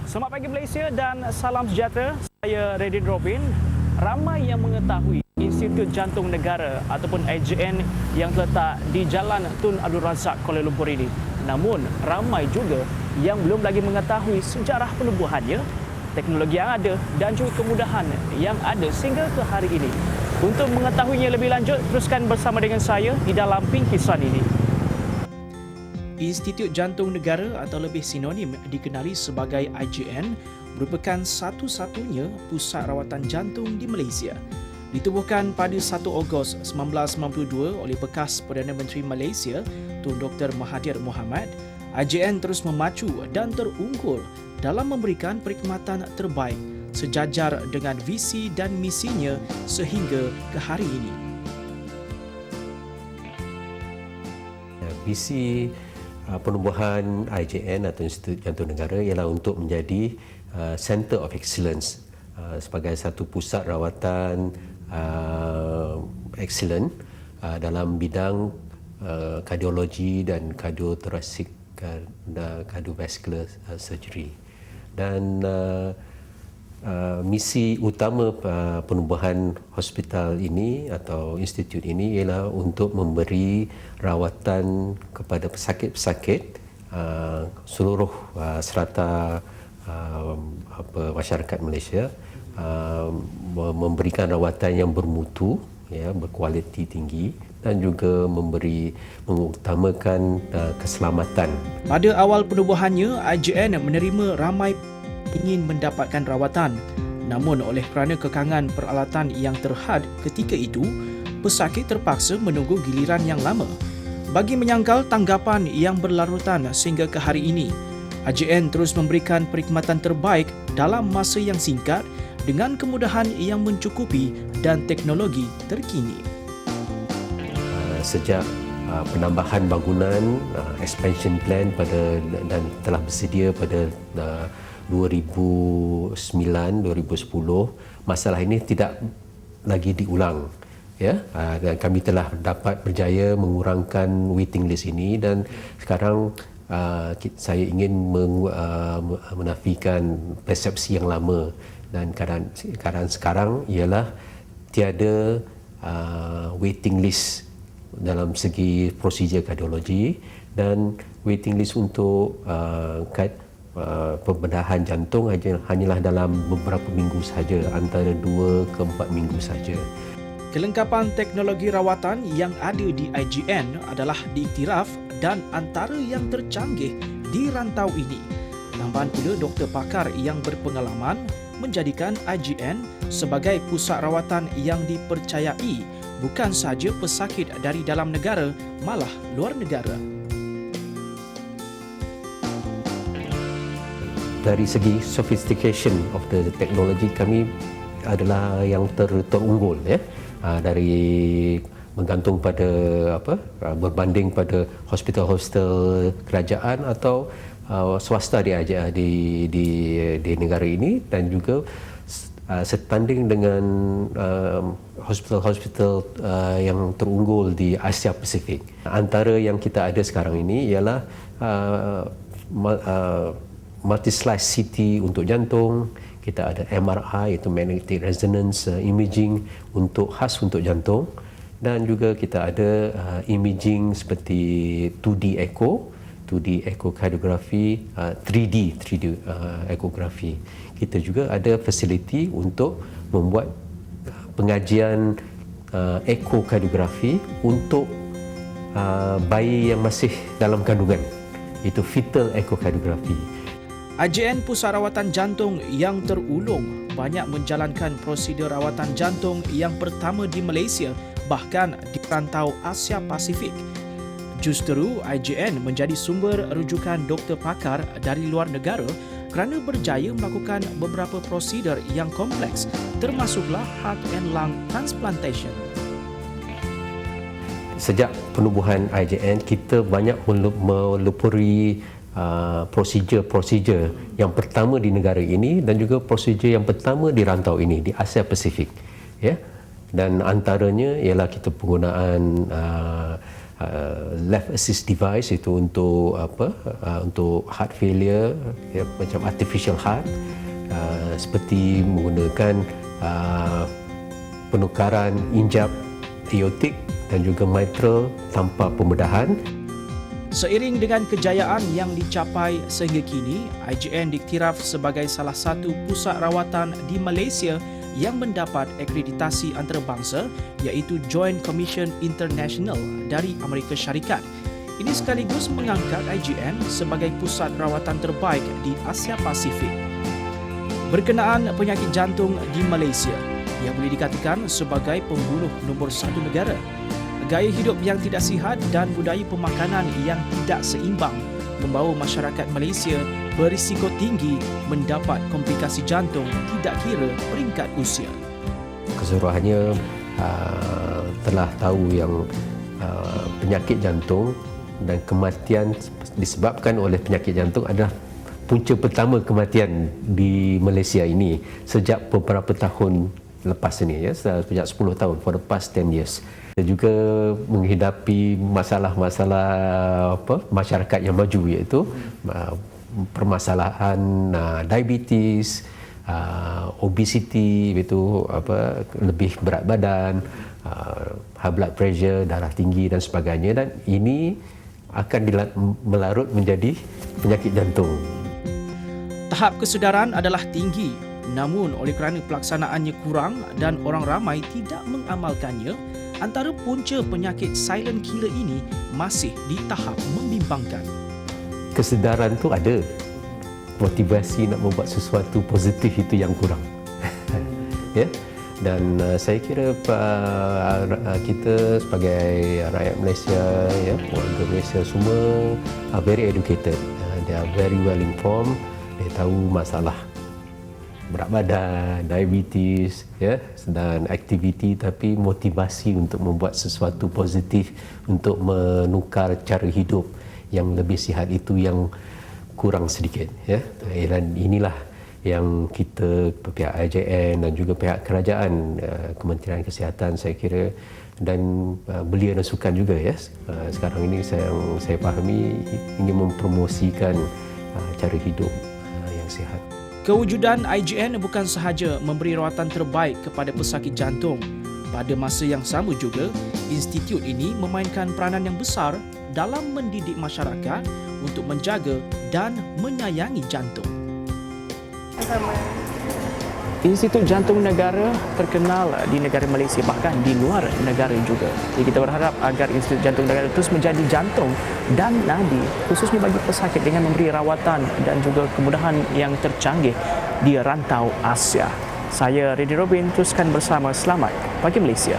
Selamat pagi Malaysia dan salam sejahtera. Saya Radin Robin. Ramai yang mengetahui Institut Jantung Negara ataupun IJN yang terletak di Jalan Tun Abdul Razak, Kuala Lumpur ini. Namun, ramai juga yang belum lagi mengetahui sejarah penubuhannya, teknologi yang ada dan juga kemudahan yang ada sehingga ke hari ini. Untuk mengetahuinya lebih lanjut, teruskan bersama dengan saya di dalam Pingkisan ini. Institut Jantung Negara atau lebih sinonim dikenali sebagai IJN merupakan satu-satunya pusat rawatan jantung di Malaysia. Ditubuhkan pada 1 Ogos 1992 oleh bekas Perdana Menteri Malaysia Tun Dr. Mahathir Mohamad, IJN terus memacu dan terunggul dalam memberikan perkhidmatan terbaik sejajar dengan visi dan misinya sehingga ke hari ini. Visi penubuhan IJN atau Institut Jantung Negara ialah untuk menjadi Center of Excellence sebagai satu pusat rawatan excellent dalam bidang kardiologi dan kardiothoracik dan cardiovascular surgery. Dan misi utama penubuhan hospital ini atau institut ini ialah untuk memberi rawatan kepada pesakit-pesakit seluruh strata masyarakat Malaysia, memberikan rawatan yang bermutu, berkualiti tinggi dan juga mengutamakan keselamatan. Pada awal penubuhannya, IJN menerima ramai ingin mendapatkan rawatan. Namun oleh kerana kekangan peralatan yang terhad ketika itu, pesakit terpaksa menunggu giliran yang lama. Bagi menyangkal tanggapan yang berlarutan sehingga ke hari ini, IJN terus memberikan perkhidmatan terbaik dalam masa yang singkat dengan kemudahan yang mencukupi dan teknologi terkini. Sejak penambahan bangunan, expansion plan dan telah bersedia pada 2009-2010, masalah ini tidak lagi diulang. Dan kami telah dapat berjaya mengurangkan waiting list ini dan sekarang saya ingin menafikan persepsi yang lama dan keadaan sekarang ialah tiada waiting list dalam segi prosedur kardiologi dan waiting list untuk pembedahan jantung hanyalah dalam beberapa minggu sahaja, antara 2 ke 4 minggu sahaja. Kelengkapan teknologi rawatan yang ada di IJN adalah diiktiraf dan antara yang tercanggih di rantau ini. Tambahan pula doktor pakar yang berpengalaman menjadikan IJN sebagai pusat rawatan yang dipercayai bukan sahaja pesakit dari dalam negara, malah luar negara. Dari segi sophistication of the technology, kami adalah yang terunggul, dari menggantung pada berbanding pada hospital-hospital kerajaan atau swasta di negara ini, dan juga setanding dengan hospital-hospital yang terunggul di Asia Pasifik. Antara yang kita ada sekarang ini ialah multi-slice CT untuk jantung, kita ada MRI iaitu magnetic resonance imaging khas untuk jantung, dan juga kita ada imaging seperti 2D echocardiografi, 3D echography. Kita juga ada fasiliti untuk membuat pengajian echocardiografi untuk bayi yang masih dalam kandungan, itu fetal echocardiografi. IJN Pusat Rawatan Jantung yang terulung banyak menjalankan prosedur rawatan jantung yang pertama di Malaysia, bahkan di rantau Asia Pasifik. Justeru IJN menjadi sumber rujukan doktor pakar dari luar negara kerana berjaya melakukan beberapa prosedur yang kompleks, termasuklah heart and lung transplantation. Sejak penubuhan IJN, kita banyak melupuri prosedur yang pertama di negara ini dan juga prosedur yang pertama di rantau ini, di Asia Pasifik. Dan antaranya ialah kita penggunaan left assist device itu untuk untuk heart failure, ya, macam artificial heart, seperti menggunakan penukaran injap aortik dan juga mitral tanpa pembedahan. Seiring dengan kejayaan yang dicapai sehingga kini, IJN diktiraf sebagai salah satu pusat rawatan di Malaysia yang mendapat akreditasi antarabangsa iaitu Joint Commission International dari Amerika Syarikat. Ini sekaligus mengangkat IJN sebagai pusat rawatan terbaik di Asia Pasifik. Berkenaan penyakit jantung di Malaysia, yang boleh dikatakan sebagai pembunuh nombor 1 negara. Gaya hidup yang tidak sihat dan budaya pemakanan yang tidak seimbang membawa masyarakat Malaysia berisiko tinggi mendapat komplikasi jantung tidak kira peringkat usia. Keseluruhannya telah tahu yang penyakit jantung dan kematian disebabkan oleh penyakit jantung adalah punca pertama kematian di Malaysia ini sejak beberapa tahun lepas ini, ya, sejak 10 tahun, for the past 10 years. Dan juga menghadapi masalah-masalah masyarakat yang maju, iaitu permasalahan diabetes, obesity, itu lebih berat badan, high blood pressure, darah tinggi dan sebagainya, dan ini akan melarut menjadi penyakit jantung. Tahap kesedaran adalah tinggi, namun oleh kerana pelaksanaannya kurang dan orang ramai tidak mengamalkannya, antara punca penyakit silent killer ini masih di tahap membimbangkan. Kesedaran tu ada, motivasi nak membuat sesuatu positif itu yang kurang. Ya, dan saya kira kita sebagai rakyat Malaysia, ya, warga Malaysia semua are very educated, they are very well informed, dia tahu masalah berat badan, diabetes, ya, dan aktiviti, tapi motivasi untuk membuat sesuatu positif untuk menukar cara hidup yang lebih sihat itu yang kurang sedikit, ya. Dan inilah yang kita, pihak IJN dan juga pihak kerajaan, Kementerian Kesihatan, saya kira, dan belia dan sukan juga, ya, sekarang ini saya fahami ingin mempromosikan cara hidup yang sihat. Kewujudan IJN bukan sahaja memberi rawatan terbaik kepada pesakit jantung. Pada masa yang sama juga, institut ini memainkan peranan yang besar dalam mendidik masyarakat untuk menjaga dan menyayangi jantung. Institut Jantung Negara terkenal di negara Malaysia, bahkan di luar negara juga. Jadi kita berharap agar Institut Jantung Negara terus menjadi jantung dan nadi, khususnya bagi pesakit, dengan memberi rawatan dan juga kemudahan yang tercanggih di rantau Asia. Saya Reddy Robin, teruskan bersama Selamat Pagi Malaysia.